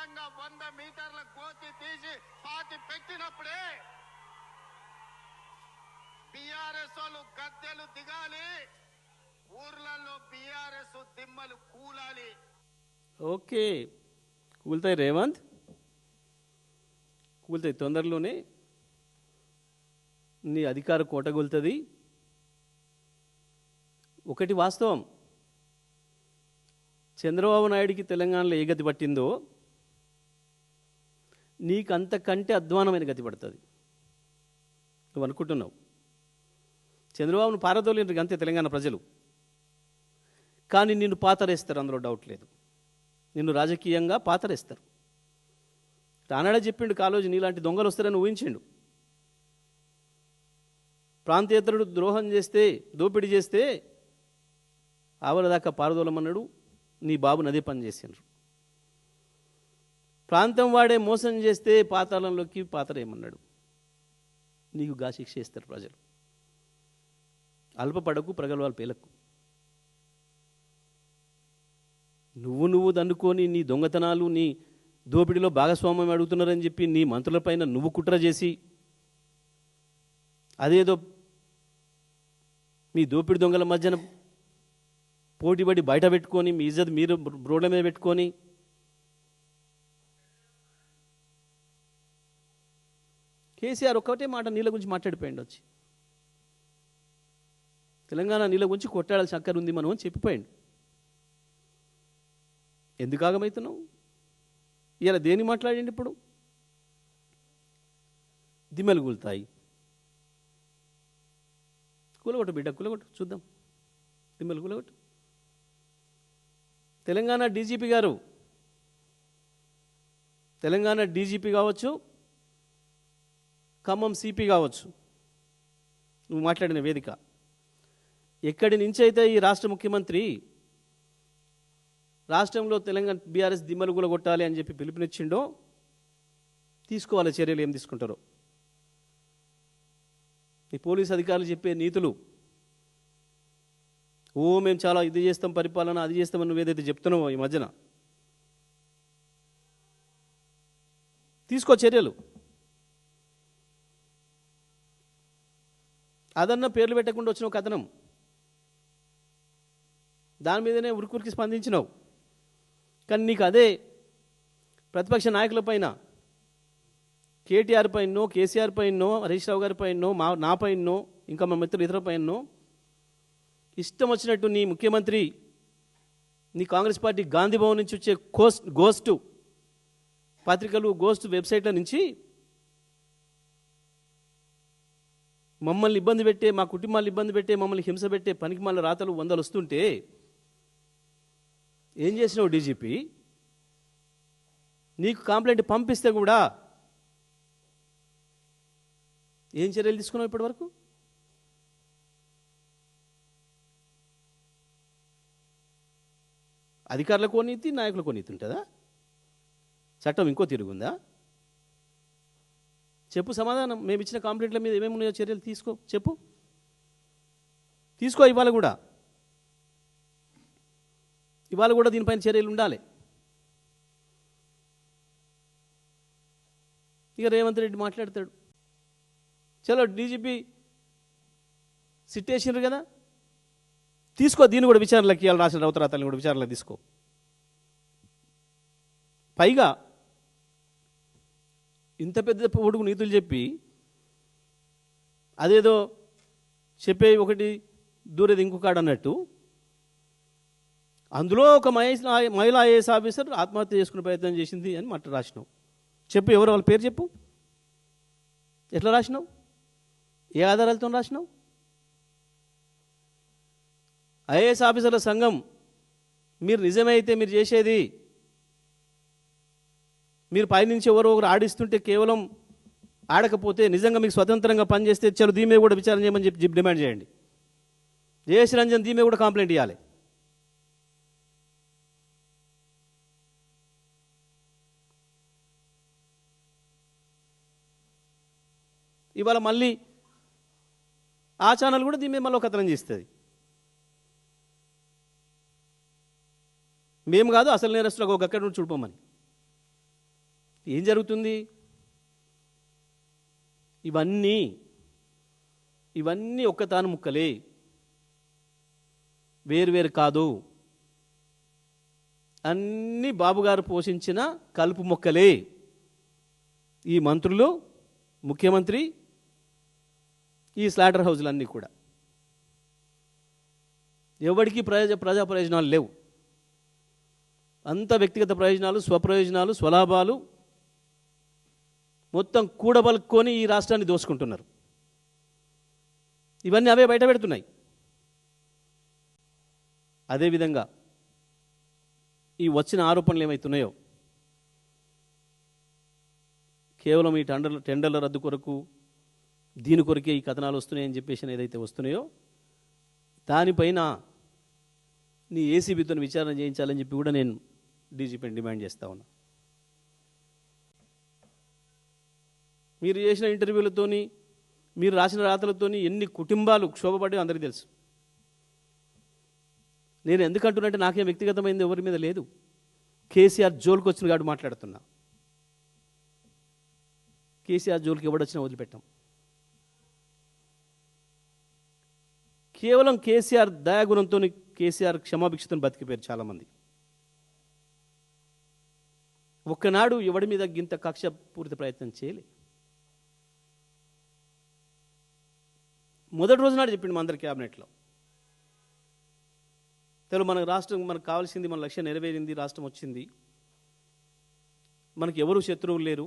అడ్డంగా 100 మీటర్ల గోతి తీసి పాతి పెట్టినప్పుడే బీఆర్ఎస్ వాళ్ళు గద్దెలు దిగాలి, ఊర్లలో బీఆర్ఎస్ దిమ్మలు కూలాలి. ఓకే, కూలుతాయి రేవంత్, కూలుతాయి తొందరలోనే. నీ అధికార కోట కూలుతుంది. ఒకటి వాస్తవం, చంద్రబాబు నాయుడికి తెలంగాణలో ఏ గతి పట్టిందో నీకు అంతకంటే అధ్వానమైన గతి పడుతుంది. నువ్వు అనుకుంటున్నావు చంద్రబాబును పారదోలేరు అంతే తెలంగాణ ప్రజలు, కానీ నిన్ను పాతరేస్తారు, అందులో డౌట్ లేదు. నిన్ను రాజకీయంగా పాతరేస్తారు. రానాడే చెప్పిండు, కాలోజీ నీలాంటి దొంగలు వస్తారని ఊహించిండు. ప్రాంతేతరుడు ద్రోహం చేస్తే, దోపిడీ చేస్తే ఆవలదాకా పారదోలమన్నాడు. నీ బాబుని అదే పని చేసిండ్రు. ప్రాంతం వాడే మోసం చేస్తే పాతాళంలోకి పాతరేయమన్నాడు. నీకు గా శిక్ష ఇస్తారు ప్రజలు. అల్పపడకు, ప్రగల్భాల పేలకు. నువ్వు దన్నుకొని నీ దొంగతనాలు, నీ దోపిడీలో భాగస్వామ్యం అడుగుతున్నారని చెప్పి నీ మంత్రులపైన నువ్వు కుట్ర చేసి అదేదో మీ దోపిడి దొంగల మధ్యన పోటీపడి బయట పెట్టుకొని మీ ఇజ్జత్ మీరు రోడ్ల మీద పెట్టుకొని కేసీఆర్ ఒక్కటే మాట నీళ్ళ గురించి మాట్లాడిపోయింది. వచ్చి తెలంగాణ నీళ్ళ గురించి కొట్టాడాల్సిన అక్కర ఉంది మనం అని చెప్పిపోయింది. ఎందుకు ఆగమవుతున్నావు? ఇలా దేని మాట్లాడండి? ఇప్పుడు దిమ్మలు కూలుతాయి. కూలగొట్టు బిడ్డ, కూలగొట్టు, చూద్దాం. దిమ్మలు కూలగొట్టు. తెలంగాణ డీజీపీ గారు, తెలంగాణ డీజీపీ కావచ్చు, ఖమ్మం సిపి కావచ్చు, నువ్వు మాట్లాడిన వేదిక, ఎక్కడి నుంచి అయితే ఈ రాష్ట్ర ముఖ్యమంత్రి రాష్ట్రంలో తెలంగాణ బీఆర్ఎస్ దిమ్మలు కూలగొట్టాలి అని చెప్పి పిలుపునిచ్చిండో తీసుకోవాలి చర్యలు. ఏం తీసుకుంటారో ఈ పోలీస్ అధికారులు చెప్పే నీతులు, మేము చాలా ఇది చేస్తాం, పరిపాలన అది చేస్తామని నువ్వు ఏదైతే చెప్తున్నావో ఈ మధ్యన, తీసుకో చర్యలు. అదన్న పేర్లు పెట్టకుండా వచ్చిన ఒక కథనం, దాని మీదనే ఉరికి స్పందించినావు. కానీ నీకు అదే ప్రతిపక్ష నాయకుల పైన, కేటీఆర్ పైనో, కేసీఆర్ పైనో, హరీష్ రావు గారి పైనో, నా పైనో, ఇంకా మా మిత్రులు ఇతర పైనో ఇష్టం వచ్చినట్టు నీ ముఖ్యమంత్రి, నీ కాంగ్రెస్ పార్టీ గాంధీ భవన్ నుంచి వచ్చే గోస్ట్ పత్రికలు, గోస్ట్ వెబ్సైట్ల నుంచి మమ్మల్ని ఇబ్బంది పెట్టే, మా కుటుంబాలను ఇబ్బంది పెట్టే, మమ్మల్ని హింస పెట్టే పనికి మళ్ళీ రాతలు 100 వస్తుంటే ఏం చేసినావు డీజీపీ? నీకు కంప్లైంట్ పంపిస్తే కూడా ఏం చర్యలు తీసుకున్నావు ఇప్పటి వరకు? అధికారులకు నీతి, నాయకులకు నీతి ఉంటుందా? చట్టం ఇంకో తిరుగుందా? చెప్పు సమాధానం. మేము ఇచ్చిన కంప్లైంట్ల మీద ఏమేమి ఉన్నాయో చర్యలు తీసుకో, చెప్పు. తీసుకో. ఇవాళ కూడా దీనిపైన చర్యలు ఉండాలి. ఇక రేవంత్ రెడ్డి మాట్లాడతాడు, చలో డీజీపీ సిట్టేసినారు కదా, తీసుకో దీన్ని కూడా విచారణలోకి, ఇవాళ రాసిన రౌతరాతల్ని కూడా విచారణలోకి తీసుకో. పైగా ఇంత పెద్ద పొడుగు నీతులు చెప్పి అదేదో చెప్పే ఒకటి దూరేది ఇంకొకటి అన్నట్టు, అందులో ఒక మహిళా ఐఏఎస్ ఆఫీసర్ ఆత్మహత్య చేసుకునే ప్రయత్నం చేసింది అని మాట రాసినావు. చెప్పు, ఎవరు వాళ్ళ పేరు చెప్పు. ఎట్లా రాసినావు? ఏ ఆధారాలతో రాసినావు? ఐఏఎస్ ఆఫీసర్ల సంఘం మీరు నిజమైతే మీరు చేసేది, మీరు పైనుంచి ఎవరో ఒకరు ఆడిస్తుంటే కేవలం ఆడకపోతే, నిజంగా మీకు స్వతంత్రంగా పనిచేస్తే చలో దీని మీద కూడా విచారణ చేయమని చెప్పి డిమాండ్ చేయండి. జయేష్ రంజన్ దీని మీద కూడా కంప్లైంట్ ఇవ్వాలి. ఇవాళ మళ్ళీ ఆ ఛానల్ కూడా దీని మీద మళ్ళీ ఒక కథనం చేస్తుంది. మేము కాదు అసలు నేరస్తులకు ఒక అక్కడి నుంచి చూడిపోమని. ఏం జరుగుతుంది? ఇవన్నీ ఒక్కతాను ముక్కలే, వేరు కాదు. అన్నీ బాబుగారు పోషించిన కలుపు మొక్కలే. ఈ మంత్రులు, ముఖ్యమంత్రి, ఈ స్లాటర్ హౌజులన్నీ కూడా ఎవరికి ప్రజా ప్రయోజనాలు లేవు. అంత వ్యక్తిగత ప్రయోజనాలు, స్వప్రయోజనాలు, స్వలాభాలు మొత్తం కూడబలుక్కొని ఈ రాష్ట్రాన్ని దోసుకుంటున్నారు. ఇవన్నీ అవే బయట పెడుతున్నాయి. అదేవిధంగా ఈ వచ్చిన ఆరోపణలు ఏమవుతున్నాయో కేవలం ఈ టెండర్ల రద్దు కొరకు, దీని కొరకే ఈ కథనాలు వస్తున్నాయని చెప్పేసి ఏదైతే వస్తున్నాయో దానిపైన నీ ఏసీబీతో విచారణ చేయించాలని చెప్పి కూడా నేను డీజీపీని డిమాండ్ చేస్తా ఉన్నా. మీరు చేసిన ఇంటర్వ్యూలతోని, మీరు రాసిన రాతలతోని ఎన్ని కుటుంబాలు క్షోభపడి అందరికీ తెలుసు. నేను ఎందుకంటున్నట్టే నాకేం వ్యక్తిగతమైంది ఎవరి మీద లేదు. కేసీఆర్ జోలికి వచ్చిన కాడు మాట్లాడుతున్నా. కేసీఆర్ జోలికి ఎవడొచ్చినా వదిలిపెట్టాం. కేవలం కేసీఆర్ దయాగుణంతో, కేసీఆర్ క్షమాభిక్షతో బతికిపోయారు చాలామంది. ఒక్కనాడు ఎవడి మీద గింత కక్ష పూరిత ప్రయత్నం చేయలే. మొదటి రోజు నాడు చెప్పిండు మా అందరి క్యాబినెట్లో, మన రాష్ట్రం, మనకు కావాల్సింది, మన లక్ష్యం నెరవేరింది, రాష్ట్రం వచ్చింది, మనకి ఎవరు శత్రువులు లేరు,